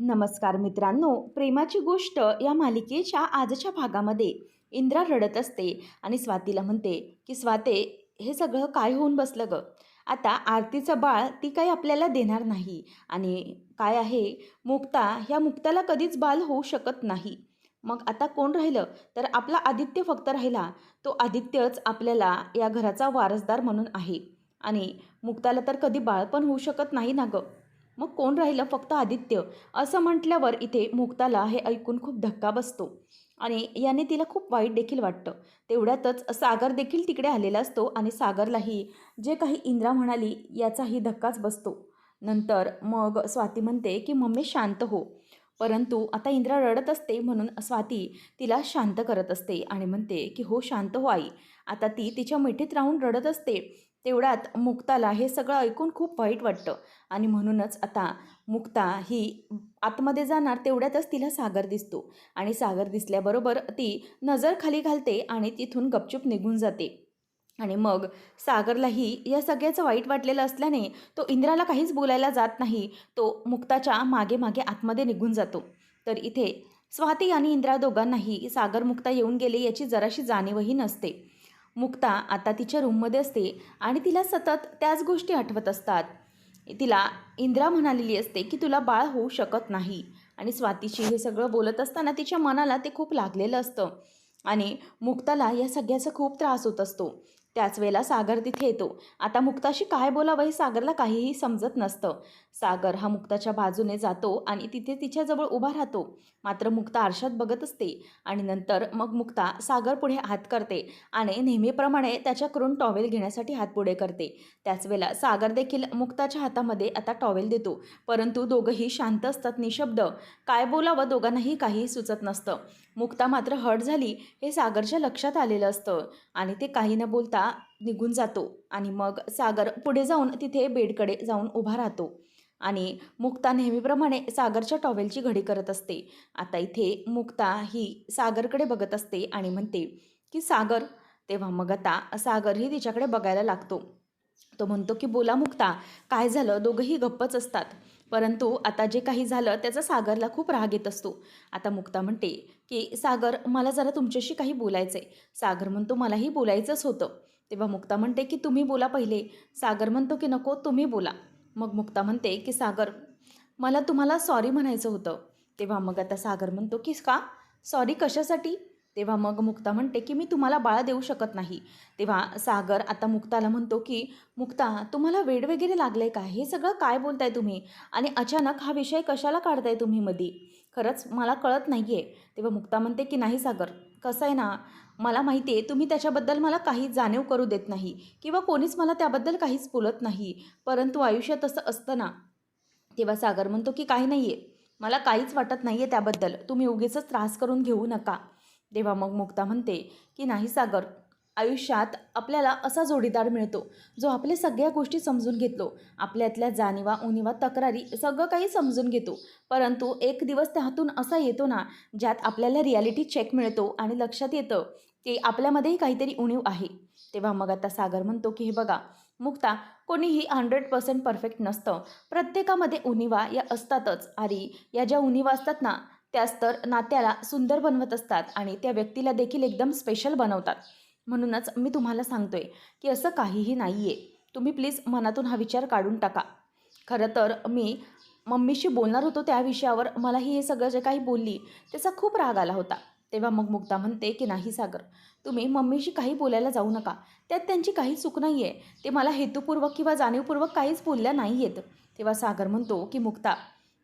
नमस्कार मित्रांनो, प्रेमाची गोष्ट या मालिकेच्या आजच्या भागामध्ये इंद्रा रडत असते आणि स्वातीला म्हणते की स्वाते, हे सगळं काय होऊन बसलं ग. आता आरतीचं बाळ ती काही आपल्याला देणार नाही आणि काय आहे, मुक्ता, ह्या मुक्ताला कधीच बाल होऊ शकत नाही. मग आता कोण राहिलं, तर आपला आदित्य फक्त राहिला. तो आदित्यच आपल्याला या घराचा वारसदार म्हणून आहे आणि मुक्ताला तर कधी बाळ पण होऊ शकत नाही ना गं. मग कोण राहिलं, फक्त आदित्य. असं म्हटल्यावर इथे मुक्ताला हे ऐकून खूप धक्का बसतो आणि याने तिला खूप वाईट देखील वाटतं. तेवढ्यातच सागर देखील तिकडे आलेला असतो आणि सागरलाही जे काही इंद्रा म्हणाली याचाही धक्काच बसतो. नंतर मग स्वाती म्हणते की मम्मी शांत हो. परंतु आता इंद्रा रडत असते म्हणून स्वाती तिला शांत करत असते आणि म्हणते की हो, शांत हो आई. आता ती तिच्या मिठीत राहून रडत असते. तेवढ्यात मुक्ताला हे सगळं ऐकून खूप वाईट वाटतं आणि म्हणूनच आता मुक्ता ही आतमध्ये जाणार. तेवढ्यातच तिला सागर दिसतो आणि सागर दिसल्याबरोबर ती नजर खाली घालते आणि तिथून गपचूप निघून जाते. आणि मग सागरलाही या सगळ्याचं वाईट वाटलेलं असल्याने तो इंद्राला काहीच बोलायला जात नाही. तो मुक्ताच्या मागे मागे आतमध्ये निघून जातो. तर इथे स्वाती आणि इंद्रा दोघांनाही सागर मुक्ता येऊन गेले याची जराशी जाणीवही नसते. मुक्ता आता तिच्या रूममध्ये असते आणि तिला सतत त्याच गोष्टी आठवत असतात. तिला इंद्रा म्हणालेली असते की तुला बाळ होऊ शकत नाही आणि स्वातीशी हे सगळं बोलत असताना तिच्या मनाला ते खूप लागलेलं असतं आणि मुक्ताला या सगळ्याचा खूप त्रास होत असतो. त्याच वेळेला सागर तिथे येतो. आता मुक्ताशी काय बोलावं हे सागरला काहीही समजत नसतं. सागर हा मुक्ताच्या बाजूने जातो आणि तिथे तिच्याजवळ उभा राहतो. मात्र मुक्ता आरशात बघत असते आणि नंतर मग मुक्ता सागर पुढे हात करते आणि नेहमीप्रमाणे त्याच्याकडून टॉवेल घेण्यासाठी हात पुढे करते. त्याच वेळेला सागर देखील मुक्ताच्या हातामध्ये आता टॉवेल देतो. परंतु दोघंही शांत असतात, निशब्द. काय बोलावं दोघांनाही काहीही सुचत नसतं. मुक्ता मात्र हर्ट झाली हे सागरच्या लक्षात आलेलं असतं आणि ते काही न बोलता निघून जातो. आणि मग सागर पुढे जाऊन तिथे बेडकडे जाऊन उभा राहतो आणि मुक्ता नेहमीप्रमाणे सागरच्या टॉवेलची घडी करत असते. आता इथे मुक्ता ही सागरकडे बघत असते आणि म्हणते की सागर. तेव्हा मग आता सागरही तिच्याकडे बघायला लागतो. तो म्हणतो की बोला मुक्ता, काय झालं. दोघंही गप्पच असतात. परंतु आता जे काही झालं त्याचा सागरला खूप राग येत असतो. आता मुक्ता म्हणते की सागर, मला जरा तुमच्याशी काही बोलायचं आहे. सागर म्हणतो मलाही बोलायचंच होतं. तेव्हा मुक्ता म्हणते की तुम्ही बोला पहिले. सागर म्हणतो की नको, तुम्ही बोला. मग मुक्ता म्हणते की सागर, मला तुम्हाला सॉरी म्हणायचं होतं. तेव्हा मग आता सागर म्हणतो की का सॉरी, कशासाठी. तेव्हा मग मुक्ता म्हणते की मी तुम्हाला बाळ देऊ शकत नाही. तेव्हा सागर आता मुक्ताला म्हणतो की मुक्ता, तुम्हाला वेड वगैरे लागलं आहे का. हे सगळं काय बोलताय तुम्ही आणि अचानक हा विषय कशाला काढताय तुम्ही मधी. खरंच मला कळत नाही आहे. तेव्हा मुक्ता म्हणते की नाही सागर, कसं आहे ना, मला माहिती आहे तुम्ही त्याच्याबद्दल मला काही जाणीव करू देत नाही किंवा कोणीच मला त्याबद्दल काहीच बोलत नाही. परंतु आयुष्यात असं असतं ना. तेव्हा सागर म्हणतो की काही नाही आहे, मला काहीच वाटत नाही आहे त्याबद्दल, तुम्ही उगीचच त्रास करून घेऊ नका. तेव्हा मग मुक्ता म्हणते की नाही सागर, आयुष्यात आपल्याला असा जोडीदार मिळतो जो आपल्या सगळ्या गोष्टी समजून घेतो, आपल्यातल्या जाणीवा उणीवा तक्रारी सगळं काही समजून घेतो. परंतु एक दिवस त्यातून असा येतो ना, ज्यात आपल्याला रियालिटी चेक मिळतो आणि लक्षात येतं की आपल्यामध्येही काहीतरी उणीव आहे. तेव्हा मग आता सागर म्हणतो की हे बघा मुक्ता, कोणीही 100% परफेक्ट नसतं. प्रत्येकामध्ये उणीवा या असतातच आणि या ज्या उणीवा असतात ना, त्याच तर नात्याला सुंदर बनवत असतात आणि त्या व्यक्तीला देखील एकदम स्पेशल बनवतात. म्हणूनच मी तुम्हाला सांगतोय की असं काहीही नाही आहे. तुम्ही प्लीज मनातून हा विचार काढून टाका. खरं तर मी मम्मीशी बोलणार होतो त्या विषयावर, मलाही हे सगळं जे काही बोलली त्याचा खूप राग आला होता. तेव्हा मग मुक्ता म्हणते की नाही सागर, तुम्ही मम्मीशी काही बोलायला जाऊ नका. त्यात त्यांची काही चूक नाही आहे. ते मला हेतुपूर्वक किंवा जाणीवपूर्वक काहीच बोलल्या नाही आहेत. तेव्हा सागर म्हणतो की मुक्ता,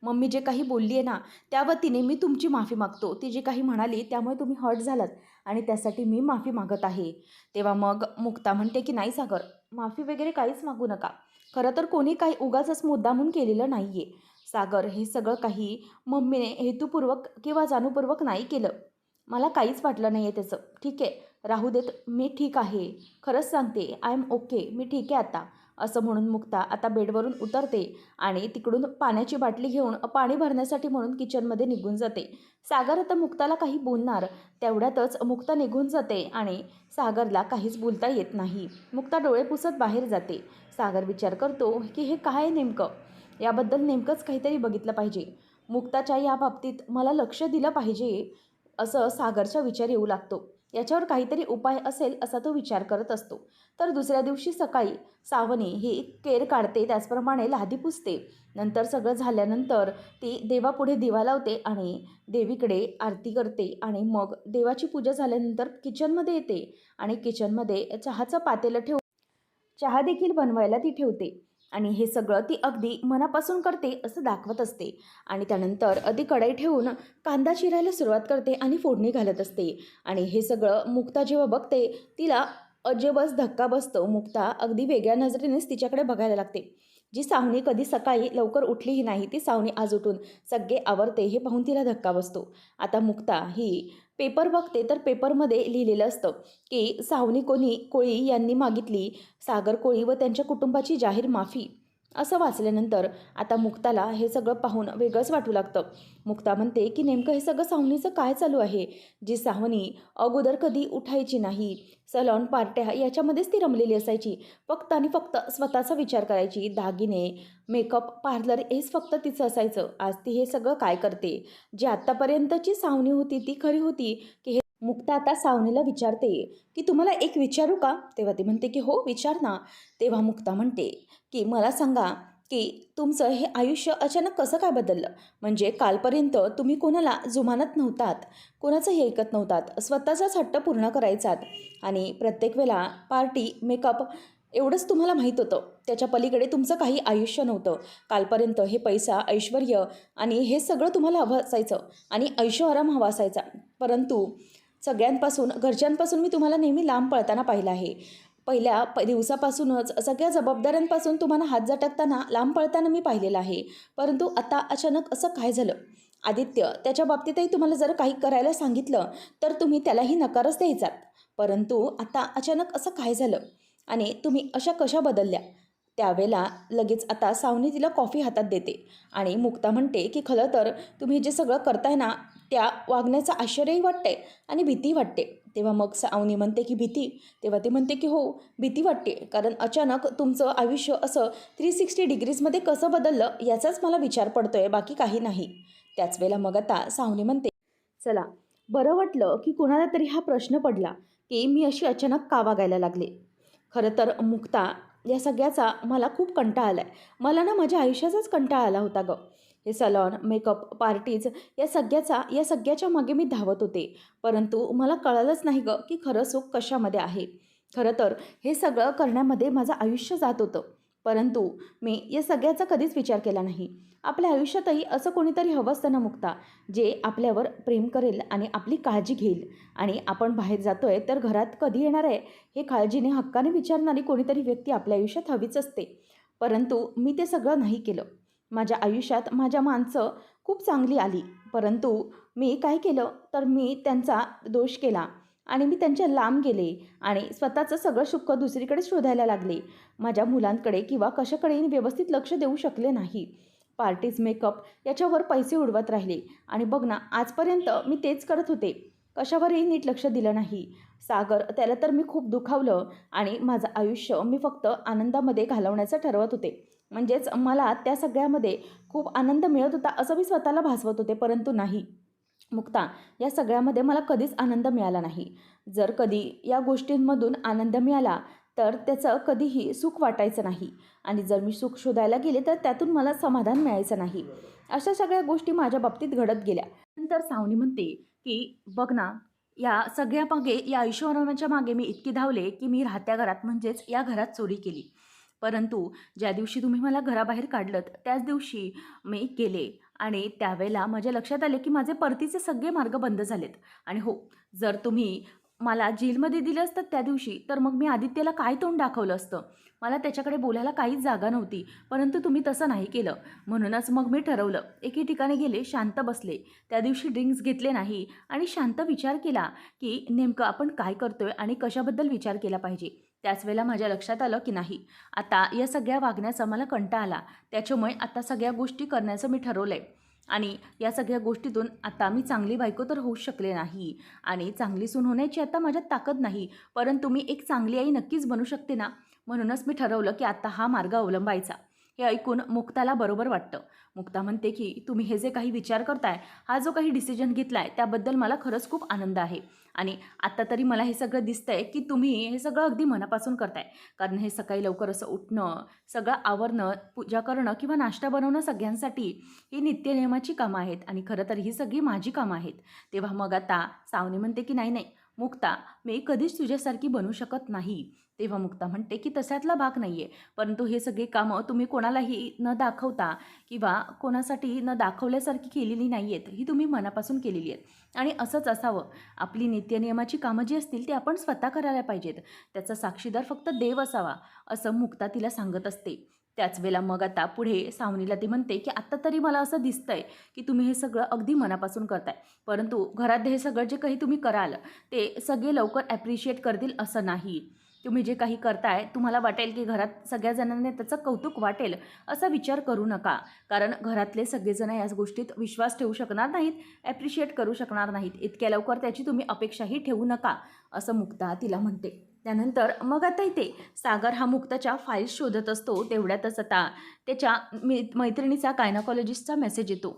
मम्मी जे काही बोलली आहे ना, त्या वतीने मी तुमची माफी मागतो. ती जी काही म्हणाली त्यामुळे तुम्ही हर्ट झालात आणि त्यासाठी मी माफी मागत आहे. तेव्हा मग मुक्ता म्हणते की नाही सागर, माफी वगैरे काहीच मागू नका. खरं तर कोणी काही उगाचच मुद्दामून केलेलं नाही आहे. सागर, हे सगळं काही मम्मीने हेतुपूर्वक किंवा जाणूपूर्वक नाही केलं. मला काहीच वाटलं नाही आहे त्याचं. ठीक आहे, राहू देत, मी ठीक आहे. खरंच सांगते, आय एम ओके, मी ठीक आहे आता. असं म्हणून मुक्ता आता बेडवरून उतरते आणि तिकडून पाण्याची बाटली घेऊन पाणी भरण्यासाठी म्हणून किचनमध्ये निघून जाते. सागर आता मुक्ताला काही बोलणार, तेवढ्यातच मुक्ता निघून जाते आणि सागरला काहीच बोलता येत नाही. मुक्ता डोळे पुसत बाहेर जाते. सागर विचार करतो की हे काय नेमकं, याबद्दल नेमकंच काहीतरी बघितलं पाहिजे. मुक्ताच्या या बाबतीत मला लक्ष दिलं पाहिजे असं सागरचा विचार येऊ लागतो. याच्यावर काहीतरी उपाय असेल असा तो विचार करत असतो. तर दुसऱ्या दिवशी सकाळी सावनी ही केर काढते, त्याचप्रमाणे लादी पुसते. नंतर सगळं झाल्यानंतर ती देवापुढे दिवा लावते आणि देवीकडे आरती करते आणि मग देवाची पूजा झाल्यानंतर किचनमध्ये येते आणि किचनमध्ये चहाचं पातेलं ठेवून चहा देखील बनवायला ती ठेवते आणि हे सगळं ती अगदी मनापासून करते असं दाखवत असते. आणि त्यानंतर ती कढई ठेवून कांदा चिरायला सुरुवात करते आणि फोडणी घालत असते. आणि हे सगळं मुक्ता जेव्हा बघते तिला अजबच धक्का बसतो. मुक्ता अगदी वेगळ्या नजरेनेच तिच्याकडे बघायला लागते. जी सावनी कधी सकाळी लवकर उठलीही नाही, ती सावनी आज उठून सगळे आवरते हे पाहून तिला धक्का बसतो. आता मुक्ता ही पेपर बघते, तर पेपरमध्ये लिहिलेलं असतं की सावनी कोळी यांनी मागितली सागर कोळी व त्यांच्या कुटुंबाची जाहीर माफी. असं वाचल्यानंतर आता मुक्ताला हे सगळं पाहून वेगळंच वाटू लागतं. मुक्ता म्हणते की नेमकं हे सगळं सावनीचं काय चालू आहे? जी सावनी अगोदर कधी उठायची नाही, सलॉन पार्ट्या याच्यामध्येच ती रमलेली असायची, फक्त आणि फक्त स्वतःचा विचार करायची, दागिने मेकअप पार्लर हेच फक्त तिचं असायचं. आज ती हे सगळं काय करते? जी आत्तापर्यंतची सावनी होती ती खरी होती की हे? मुक्ता आता सावनीला विचारते की तुम्हाला एक विचारू का? तेव्हा ती म्हणते की हो विचार ना. तेव्हा मुक्ता म्हणते की मला सांगा की तुमचं हे आयुष्य अचानक कसं काय बदललं? म्हणजे कालपर्यंत तुम्ही कोणाला जुमानत नव्हतात, कोणाचंही ऐकत नव्हतात, स्वतःचाच हट्ट पूर्ण करायचात आणि प्रत्येक वेळेला पार्टी मेकअप एवढंच तुम्हाला माहीत होतं. त्याच्या पलीकडे तुमचं काही आयुष्य नव्हतं. कालपर्यंत हे पैसा ऐश्वर्य आणि हे सगळं तुम्हाला हवं असायचं आणि ऐशोआराम हवा असायचा. परंतु सगळ्यांपासून घरच्यांपासून मी तुम्हाला नेहमी लांब पळताना पाहिलं आहे. पहिल्या दिवसापासूनच सगळ्या जबाबदाऱ्यांपासून तुम्हाला हात झटकताना लांब पळताना मी पाहिलेलं आहे. परंतु आता अचानक असं काय झालं? आदित्य त्याच्या बाबतीतही तुम्हाला जर काही करायला सांगितलं तर तुम्ही त्यालाही नकारच द्यायचात. परंतु आता अचानक असं काय झालं आणि तुम्ही अशा कशा बदलल्या? त्यावेळेला लगेच आता सावनी तिला कॉफी हातात देते आणि मुक्ता म्हणते की खरं तर तुम्ही जे सगळं करताय ना त्या वागण्याचं आश्चर्यही वाटते आणि भीती वाटते. तेव्हा मग सावनी म्हणते की भीती? तेव्हा ती म्हणते की हो भीती वाटते, कारण अचानक तुमचं आयुष्य असं 360 डिग्रीजमध्ये कसं बदललं याचाच मला विचार पडतोय, बाकी काही नाही. त्याच वेळेला मग आता सावनी म्हणते चला बरं वाटलं की कुणाला तरी हा प्रश्न पडला की मी अशी अचानक का वागायला लागले. खरं तर मुक्ता या सगळ्याचा मला खूप कंटाळा आला आहे. मला ना माझ्या आयुष्याचाच कंटाळा आला होता गं. हे सलॉन मेकअप पार्टीज या सगळ्याच्या मागे मी धावत होते. परंतु मला कळलंच नाही गं की खरं सुख कशामध्ये आहे. खरं तर हे सगळं करण्यामध्ये माझं आयुष्य जात होतं. परंतु मी या सगळ्याचा कधीच विचार केला नाही. आपल्या आयुष्यातही असं कोणीतरी हवं असतं ना मुक्ता, जे आपल्यावर प्रेम करेल आणि आपली काळजी घेईल. आणि आपण बाहेर जातोय तर घरात कधी येणार आहे हे काळजीने हक्काने विचारणारी कोणीतरी व्यक्ती आपल्या आयुष्यात हवीच असते. परंतु मी ते सगळं नाही केलं. माझ्या आयुष्यात माझ्या माणसं खूप चांगली आली, परंतु मी काय केलं तर मी त्यांचा दोष केला आणि मी त्यांच्या लांब गेले आणि स्वतःचं सगळं सुख दुसरीकडे शोधायला लागले. माझ्या मुलांकडे किंवा कशाकडेही व्यवस्थित लक्ष देऊ शकले नाही. पार्टीज मेकअप याच्यावर पैसे उडवत राहिले आणि बघ ना आजपर्यंत मी तेच करत होते. कशावरही नीट लक्ष दिलं नाही. सागर त्याला तर मी खूप दुखावलं आणि माझं आयुष्य मी फक्त आनंदामध्ये घालवण्याचं ठरवत होते. म्हणजेच मला त्या सगळ्यामध्ये खूप आनंद मिळत होता असं मी स्वतःला भासवत होते. परंतु नाही मुक्ता, या सगळ्यामध्ये मला कधीच आनंद मिळाला नाही. जर कधी या गोष्टींमधून आनंद मिळाला तर त्याचं कधीही सुख वाटायचं नाही आणि जर मी सुख शोधायला गेले तर त्यातून मला समाधान मिळायचं नाही. अशा सगळ्या गोष्टी माझ्या बाबतीत घडत गेल्या. नंतर सावनी म्हणते की बघ ना या सगळ्या मागे या ऐशोआरामाच्या मागे मी इतकी धावले की मी राहत्या घरात म्हणजेच या घरात चोरी केली. परंतु ज्या दिवशी तुम्ही मला घराबाहेर काढलत त्याच दिवशी मी गेले आणि त्यावेळेला माझ्या लक्षात आले की माझे परतीचे सगळे मार्ग बंद झालेत. आणि हो, जर तुम्ही मला जेलमध्ये दिलं असतं त्या दिवशी तर मग मी आदित्यला काय तोंड दाखवलं असतं? मला त्याच्याकडे बोलायला काहीच जागा नव्हती. परंतु तुम्ही तसं नाही केलं. म्हणूनच मग मी ठरवलं, एके ठिकाणी गेले, शांत बसले. त्या दिवशी ड्रिंक्स घेतले नाही आणि शांत विचार केला की नेमकं आपण काय करतोय आणि कशाबद्दल विचार केला पाहिजे. त्याच वेळेला माझ्या लक्षात आलं की नाही, आता या सगळ्या वागण्याचा मला कंटाळा आला. त्याच्यामुळे आता सगळ्या गोष्टी करण्याचं मी ठरवलं आहे आणि या सगळ्या गोष्टीतून आता मी चांगली बायको तर होऊच शकले नाही आणि चांगली सून होण्याची आता माझ्यात ताकद नाही. परंतु मी एक चांगली आई नक्कीच बनू शकते ना. म्हणूनच मी ठरवलं की आता हा मार्ग अवलंबायचा. हे ऐकून मुक्ताला बरोबर वाटतं. मुक्ता म्हणते की तुम्ही हे जे काही विचार करताय, हा जो काही डिसिजन घेतलाय त्याबद्दल मला खरंच खूप आनंद आहे. आणि आत्ता तरी मला हे सगळं दिसतंय की तुम्ही हे सगळं अगदी मनापासून करताय. कारण हे सकाळी लवकर असं उठणं, सगळं आवरणं, पूजा करणं किंवा नाश्ता बनवणं सगळ्यांसाठी ही नित्यनियमाची कामं आहेत आणि खरं तर ही सगळी माझी कामं आहेत. तेव्हा मग आता सावनी म्हणते की नाही, नाही मुक्ता, मी कधीच तुझ्यासारखी बनू शकत नाही. तेव्हा मुक्ता म्हणते की तशातला भाग नाही आहे. परंतु हे सगळी कामं तुम्ही कोणालाही न दाखवता किंवा कोणासाठी न दाखवल्यासारखी केलेली नाही आहेत. ही तुम्ही मनापासून केलेली आहेत. आणि असंच असावं. आपली नित्यनियमाची कामं जी असतील ती आपण स्वतः करायला पाहिजेत. त्याचा साक्षीदार फक्त देव असावा, असं मुक्ता तिला सांगत असते. त्याच वेळेला मग आता पुढे सावनीला ती म्हणते की आत्ता तरी मला असं दिसतंय की तुम्ही हे सगळं अगदी मनापासून करताय. परंतु घरात हे सगळं जे काही तुम्ही कराल ते सगळे लवकर ॲप्रिशिएट करतील असं नाही. तुम्ही जे काही करताय तुम्हाला वाटेल की घरात सगळ्या जणांना त्याचं कौतुक वाटेल असा विचार करू नका. कारण घरातले सगळेजण याच गोष्टीत विश्वास ठेवू शकणार नाहीत, ॲप्रिशिएट करू शकणार नाहीत. इतक्या लवकर त्याची तुम्ही अपेक्षाही ठेवू नका, असं मुक्ता तिला म्हणते. त्यानंतर मग आता इथे सागर हा मुक्ताच्या फाईल्स शोधत असतो. तेवढ्यातच आता त्याच्या मैत्रिणीचा गायनाकॉलॉजिस्टचा मेसेज येतो.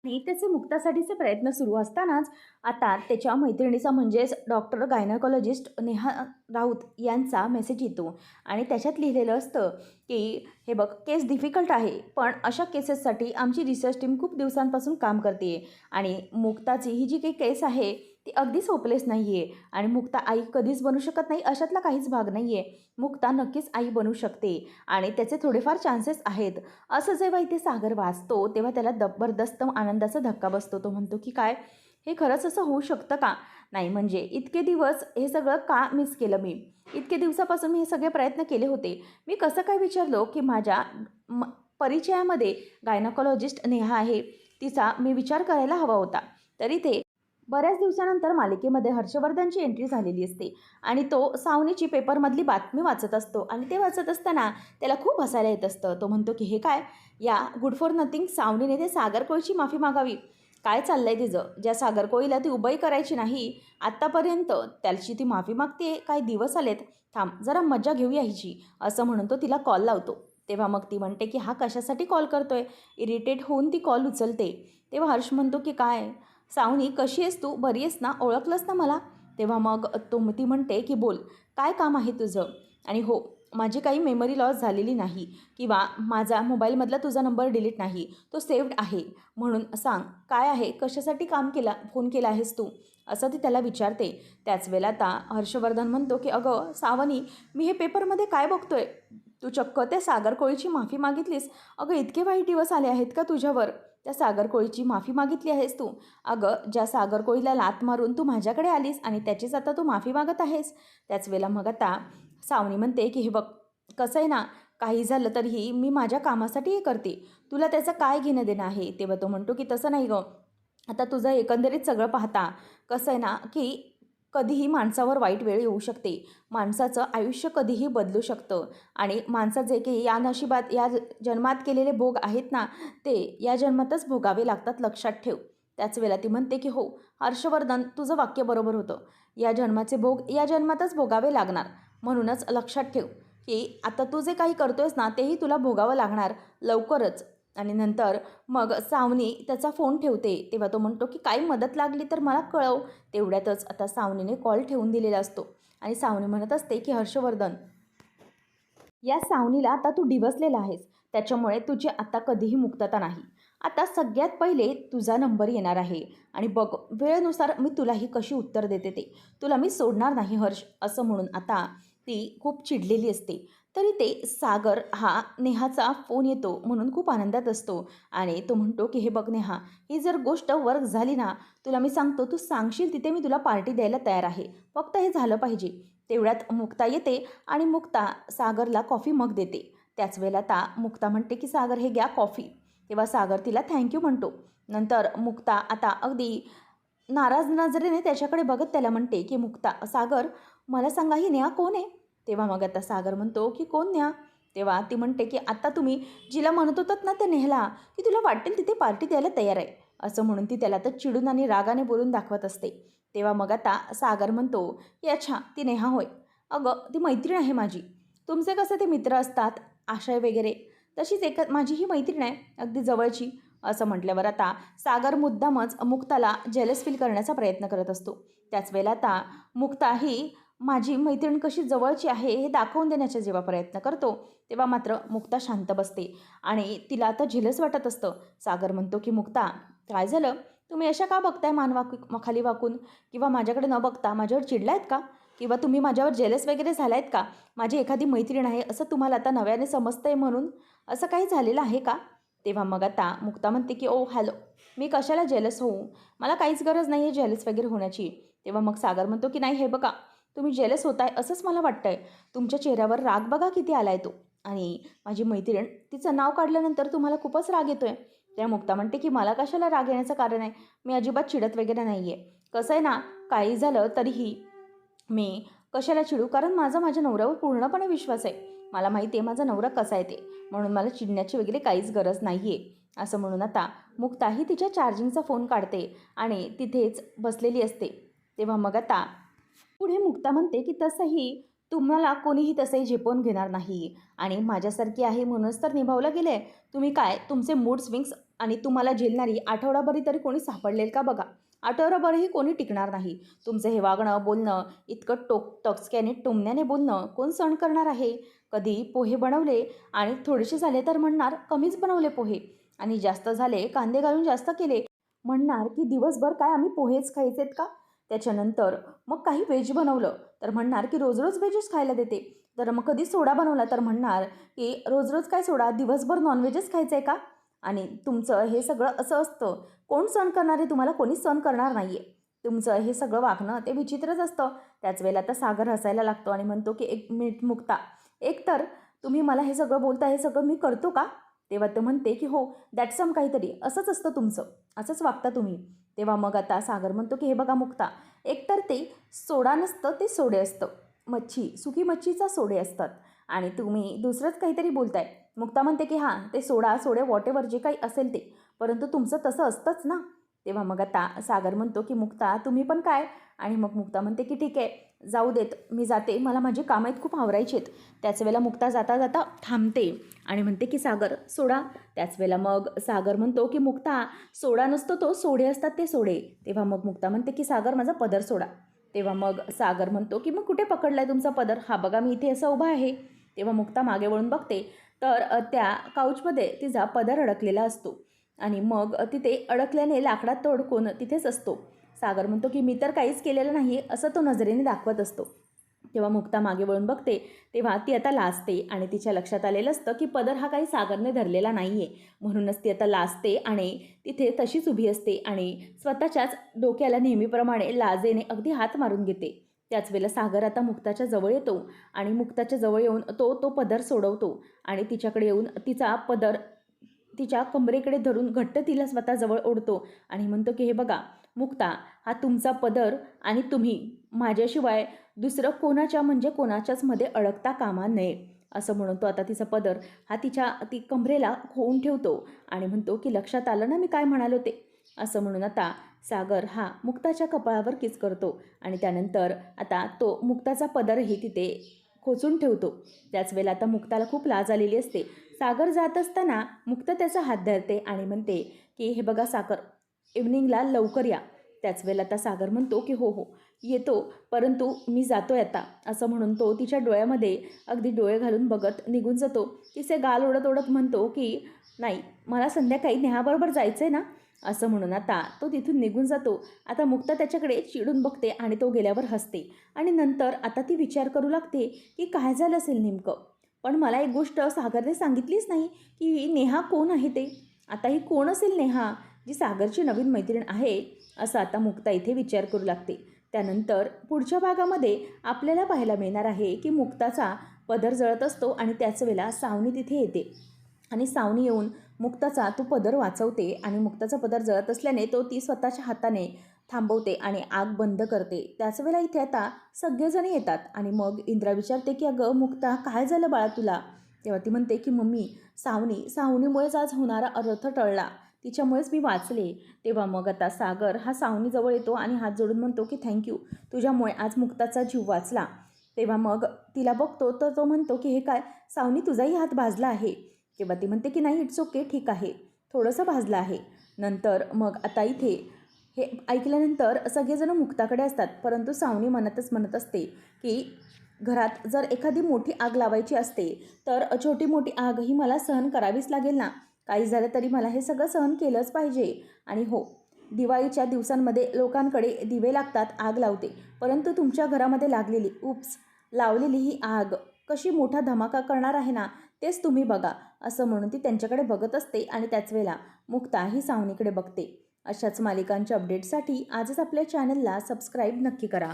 आणि त्याचे मुक्तासाठीचे प्रयत्न सुरू असतानाच आता त्याच्या मैत्रिणीचा म्हणजेच डॉक्टर गायनाकॉलॉजिस्ट नेहा राऊत यांचा मेसेज येतो. आणि त्याच्यात लिहिलेलं असतं की हे बघ, केस डिफिकल्ट आहे, पण अशा केसेससाठी आमची रिसर्च टीम खूप दिवसांपासून काम करते आणि मुक्ताची ही जी काही केस आहे ती अगदीच होपलेस नाही आहे. आणि मुक्ता आई कधीच बनू शकत नाही अशातला काहीच भाग नाही आहे. मुक्ता नक्कीच आई बनू शकते आणि त्याचे थोडेफार चान्सेस आहेत. असं जेव्हा इथे सागर वाचतो तेव्हा त्याला जबरदस्त आनंदाचा धक्का बसतो. तो म्हणतो की काय, हे खरंच असं होऊ शकतं का? नाही म्हणजे इतके दिवस हे सगळं का मिस केलं मी? इतके दिवसापासून मी हे सगळे प्रयत्न केले होते. मी कसं काय विचारलो की माझ्या परिचयामध्ये गायनाकॉलॉजिस्ट नेहा आहे, तिचा मी विचार करायला हवा होता. तरी ते बऱ्याच दिवसानंतर मालिकेमध्ये हर्षवर्धनची एंट्री झालेली असते आणि तो सावनीची पेपरमधली बातमी वाचत असतो आणि ते वाचत असताना त्याला खूप हसायला येत असतं. तो म्हणतो की हे काय, या गुड फॉर नथिंग सावनीने ते सागर कोळीची माफी मागावी. काय चाललंय तिचं? ज्या सागर कोळीला ती उबई करायची नाही आत्तापर्यंत, त्याची ती माफी मागते. काय दिवस आलेत, थांब जरा मजा घेऊया हिची, असं म्हणून तो तिला कॉल लावतो. तेव्हा मग ती म्हणते की हा कशासाठी कॉल करतोय? इरिटेट होऊन ती कॉल उचलते. तेव्हा हर्ष म्हणतो की काय सावनी, कशी आहेस तू? बरी आहेस ना? ओळखलंस ना मला? तेव्हा मग ती म्हणते की बोल, काय काम आहे तुझं? आणि हो, माझी काही मेमरी लॉस झालेली नाही किंवा माझा मोबाईलमधला तुझा नंबर डिलीट नाही, तो सेव्ड आहे. म्हणून सांग काय आहे, कशासाठी फोन केला आहेस तू? असं ती त्याला विचारते. त्याच वेळेला आता हर्षवर्धन म्हणतो की अगं सावनी, मी हे पेपरमध्ये काय बघतोय, तू चक्क त्या सागर कोळीची माफी मागितलीस. अगं इतके वाईट दिवस आले आहेत का तुझ्यावर? त्या सागर कोळीची माफी मागितली आहेस तू? अगं ज्या सागर कोळीला लाथ मारून तू माझ्याकडे आलीस आणि त्याचीच आता तू माफी मागत आहेस. त्याच वेळेला मग आता सावनी म्हणते की हे बघ, कसं आहे ना, काही झालं तरीही मी माझ्या कामासाठी हे करते, तुला त्याचं काय घेणं देणं आहे? तेव्हा तो म्हणतो की तसं नाही गं, आता तुझं एकंदरीत सगळं पाहता कसं आहे ना की कधीही माणसावर वाईट वेळ येऊ शकते. माणसाचं आयुष्य कधीही बदलू शकतं आणि माणसाचे की या नशिबात या जन्मात केलेले भोग आहेत ना, ते या जन्मातच भोगावे लागतात, लक्षात ठेव. त्याच वेळेला ती म्हणते की हो हर्षवर्धन, तुझं वाक्य बरोबर होतं. या जन्माचे भोग या जन्मातच भोगावे लागणार. म्हणूनच लक्षात ठेव की आता तू जे काही करतोयस ना तेही तुला भोगावं लागणार लवकरच. आणि नंतर मग सावनी त्याचा फोन ठेवते. तेव्हा तो म्हणतो की काही मदत लागली तर मला कळव. तेवढ्यातच आता सावनीने कॉल ठेवून दिलेला असतो आणि सावनी म्हणत असते की हर्षवर्धन, या सावनीला आता तू डिवसलेला आहेस, त्याच्यामुळे तुझी आता कधीही मुक्तता नाही. आता सगळ्यात पहिले तुझा नंबर येणार आहे आणि बघ वेळेनुसार मी तुलाही कशी उत्तर देते ते. तुला मी सोडणार नाही हर्ष, असं म्हणून आता ती खूप चिडलेली असते. तरी ते सागर हा नेहाचा फोन येतो म्हणून खूप आनंदात असतो आणि तो म्हणतो की हे बघ नेहा, ही जर गोष्ट वर्क झाली ना, तुला मी सांगतो तू सांगशील तिथे मी तुला पार्टी द्यायला तयार आहे. फक्त हे झालं पाहिजे. तेवढ्यात मुक्ता येते आणि मुक्ता सागरला कॉफी मग देते. त्याच वेळेला आता मुक्ता म्हणते की सागर हे घ्या कॉफी. तेव्हा सागर तिला थँक्यू म्हणतो. नंतर मुक्ता आता अगदी नाराज नजरेने त्याच्याकडे बघत त्याला म्हणते की मुक्ता, सागर मला सांगा ही नेहा कोण आहे? तेव्हा मग आता सागर म्हणतो की कोण नेहा? तेव्हा ती म्हणते की आता तुम्ही जिला म्हणत होतात ना त्या नेहाला की तुला वाटेल तिथे पार्टी द्यायला तयार आहे, असं म्हणून ती त्याला तर चिडून आणि रागाने बोलून दाखवत असते. तेव्हा मग आता सागर म्हणतो की अच्छा ती नेहा होय, अगं ती मैत्रीण आहे माझी. तुमचे कसे ते मित्र असतात आशय वगैरे, तशीच एक माझी ही मैत्रीण आहे अगदी जवळची. असं म्हटल्यावर आता सागर मुद्दामच मुक्ताला जेलस फील करण्याचा प्रयत्न करत असतो. त्याच वेळेला आता मुक्ता ही माझी मैत्रीण कशी जवळची आहे हे दाखवून देण्याचा जेव्हा प्रयत्न करतो, तेव्हा मात्र मुक्ता शांत बसते आणि तिला आता जेलस वाटत असतं. सागर म्हणतो की "मुक्ता, काय झालं? तुम्ही अशा का बघताय खाली वाकून? किंवा माझ्याकडे न बघता माझ्यावर चिडलायत का? किंवा तुम्ही माझ्यावर जेलस वगैरे झालायत का? माझी एखादी मैत्रीण आहे असं तुम्हाला आता नव्याने समजतंय म्हणून असं काही झालेलं आहे का?" तेव्हा मग आता मुक्ता म्हणते की "ओ हॅलो, मी कशाला जेलस होऊ? मला काहीच गरज नाही आहे जेलस वगैरे होण्याची." तेव्हा मग सागर म्हणतो की "नाही, हे बघा, तुम्ही जेलस होताय असंच मला वाटतंय. तुमच्या चेहऱ्यावर राग बघा किती आलाय तो. आणि माझी मैत्रीण तिचं नाव काढल्यानंतर तुम्हाला खूपच राग येतोय." त्या मुक्ता म्हणते की "मला कशाला राग येण्याचं कारण आहे? मी अजिबात चिडत वगैरे नाही आहे. कसं आहे ना, काही झालं तरीही मी कशाला चिडू? कारण माझ्या नवऱ्यावर पूर्णपणे विश्वास आहे. मला माहिती आहे माझा नवरा कसा आहे ते. म्हणून मला चिडण्याची वगैरे काहीच गरज नाही आहे." असं म्हणून आता मुक्ताही तिच्या चार्जिंगचा फोन काढते आणि तिथेच बसलेली असते. तेव्हा मग आता पुढे मुक्ता म्हणते की "तसंही तुम्हाला कोणीही तसंही झेपवून घेणार नाही आणि माझ्यासारखी आहे म्हणूनच तर निभावलं गेलं आहे. तुम्ही काय तुमचे मूड स्विंग्स आणि तुम्हाला झेलणारी आठवडाभरी तरी कोणी सापडलेल का बघा. आठवडाभरही कोणी टिकणार नाही. तुमचं हे वागणं, बोलणं, इतकं टोचक्याने टोमण्याने बोलणं कोण सहन करणार आहे? कधी पोहे बनवले आणि थोडेसे झाले तर म्हणणार कमीच बनवले पोहे, आणि जास्त झाले कांदे घालून जास्त केले म्हणणार की दिवसभर काय आम्ही पोहेच खायचेत का? त्याच्यानंतर मग काही व्हेज बनवलं तर म्हणणार की रोज रोज व्हेजच खायला देते. तर मग कधी सोडा बनवला तर म्हणणार की रोज रोज काय सोडा, दिवसभर नॉनव्हेजच खायचं आहे का? आणि तुमचं हे सगळं असं असतं. कोण सहन करणार आहे तुम्हाला? कोणीच सहन करणार नाही आहे. तुमचं हे सगळं वागणं ते विचित्रच असतं. त्याच वेळेला आता सागर हसायला लागतो आणि म्हणतो की "एक मिनिट मुक्ता, एकतर तुम्ही मला हे सगळं बोलता, हे सगळं मी करतो का?" तेव्हा तो म्हणते की "हो, दॅट सम काहीतरी असंच असतं तुमचं, असंच वागता तुम्ही." तेव्हा मग आता सागर म्हणतो की "हे बघा मुक्ता, एकतर ते सोडा नसतं, ते सोडे असतं. मच्छी, सुकी मच्छीचा सोडे असतात आणि तुम्ही दुसरंच काहीतरी बोलताय." मुक्ता म्हणते की "हां, ते सोडा, सोडे व्हॉटेव्हर जे काही असेल ते, परंतु तुमचं तसं असतंच ना." तेव्हा मग आता सागर म्हणतो की "मुक्ता, तुम्ही पण काय?" आणि मग मुक्ता म्हणते की "ठीक आहे, जाऊ देत, मी जाते, मला माझी कामं आहेत खूप आवरायची आहेत." त्याच वेळेला मुक्ता जाता जाता थांबते आणि म्हणते की "सागर, सोडा." त्याच वेळेला मग सागर म्हणतो की "मुक्ता, सोडा नसतो तो, सोडे असतात ते सोडे." तेव्हा मग मुक्ता म्हणते की "सागर, माझा पदर सोडा." तेव्हा मग सागर म्हणतो की "मग कुठे पकडलाय तुमचा पदर? हा बघा, मी इथे असं उभा आहे." तेव्हा मुक्ता मागे वळून बघते तर त्या काउचमध्ये तिचा पदर अडकलेला असतो आणि मग तिथे अडकल्याने लाकडात तो अडकून तिथेच असतो. सागर म्हणतो की "मी तर काहीच केलेलं नाही," असं तो नजरेने दाखवत असतो. तेव्हा मुक्ता मागे वळून बघते तेव्हा ती आता लाजते आणि तिच्या लक्षात आलेलं असतं की पदर हा काही सागरने धरलेला नाही आहे. म्हणूनच ती आता लाजते आणि तिथे तशीच उभी असते आणि स्वतःच्याच डोक्याला नेहमीप्रमाणे लाजेने अगदी हात मारून घेते. त्याच वेळेला सागर आता मुक्ताच्या जवळ येतो आणि मुक्ताच्या जवळ येऊन तो पदर सोडवतो आणि तिच्याकडे येऊन तिचा पदर तिच्या कमरेकडे धरून घट्ट तिला स्वतःजवळ ओढतो आणि म्हणतो की "हे बघा मुक्ता, हा तुमचा पदर आणि तुम्ही माझ्याशिवाय दुसरं कोणाच्या म्हणजे कोणाच्याच मध्ये अडकता कामा नये." असं म्हणून तो आता तिचा पदर हा ती कमरेला खोवून ठेवतो आणि म्हणतो की "लक्षात आलं ना मी काय म्हणालो ते?" असं म्हणून आता सागर हा मुक्ताच्या कपाळावर किस करतो आणि त्यानंतर आता तो मुक्ताचा पदरही तिथे खोचून ठेवतो. त्याच वेळेला आता मुक्ताला खूप लाज आलेली असते. सागर जात असताना मुक्ता त्याचा हात धरते आणि म्हणते की "हे बघा सागर, इव्हनिंगला लवकर या." त्याच वेळेला आता सागर म्हणतो की "हो हो, येतो, परंतु मी जातोय आता." असं म्हणून तो तिच्या डोळ्यामध्ये अगदी डोळे घालून बघत निघून जातो. तिचे गाल ओढत ओढत म्हणतो की "नाही, मला संध्याकाळी नेहाबरोबर जायचं आहे ना." असं म्हणून आता तो तिथून निघून जातो. आता मुक्ता त्याच्याकडे चिडून बघते आणि तो गेल्यावर हसते आणि नंतर आता ती विचार करू लागते की काय झालं असेल नेमकं. पण मला एक गोष्ट सागरने सांगितलीच नाही की नेहा कोण आहे ते. आता ही कोण असेल नेहा, जी सागरची नवीन मैत्रीण आहे, असं आता मुक्ता इथे विचार करू लागते. त्यानंतर पुढच्या भागामध्ये आपल्याला पाहायला मिळणार आहे की मुक्ताचा पदर जळत असतो आणि त्याच वेळेला सावनी तिथे येते आणि सावनी येऊन मुक्ताचा तो पदर वाचवते आणि मुक्ताचा पदर जळत असल्याने ती स्वतःच्या हाताने थांबवते आणि आग बंद करते. त्याच वेळेला इथे आता सगळेजण येतात आणि मग इंद्रा विचारते की "अगं मुक्ता, काय झालं बाळा तुला?" तेव्हा ती म्हणते की "मम्मी, सावनीमुळेच आज होणारा अनर्थ टळला. तिच्यामुळेच मी वाचले." तेव्हा मग आता सागर हा सावनीजवळ येतो आणि हात जोडून म्हणतो की "थँक्यू, तुझ्यामुळे आज मुक्ताचा जीव वाचला." तेव्हा मग तिला बघतो तर तो म्हणतो की "हे काय सावनी, तुझाही हात भाजला आहे." तेव्हा ती म्हणते की नाही इट्स ओके, ठीक आहे, थोडंसं भाजलं आहे. नंतर मग आता इथे हे ऐकल्यानंतर सगळेजण मुक्ताकडे असतात, परंतु सावनी मनातच म्हणत असते की घरात जर एखादी मोठी आग लावायची असते तर छोटी मोठी आग ही मला सहन करावीच लागेल ना, काही झालं तरी मला हे सगळं सहन केलंच पाहिजे. आणि हो, दिवाळीच्या दिवसांमध्ये लोकांकडे दिवे लागतात, आग लावते, परंतु तुमच्या घरामध्ये लागलेली लावलेली ही आग कशी मोठा धमाका करणार आहे ना, तेच तुम्ही बघा, असं म्हणून ती त्यांच्याकडे बघत असते. आणि त्याच वेळेला मुक्ता ही सावनीकडे बघते. अशाच मालिकांच्या अपडेटसाठी आजच आपल्या चॅनलला सबस्क्राईब नक्की करा.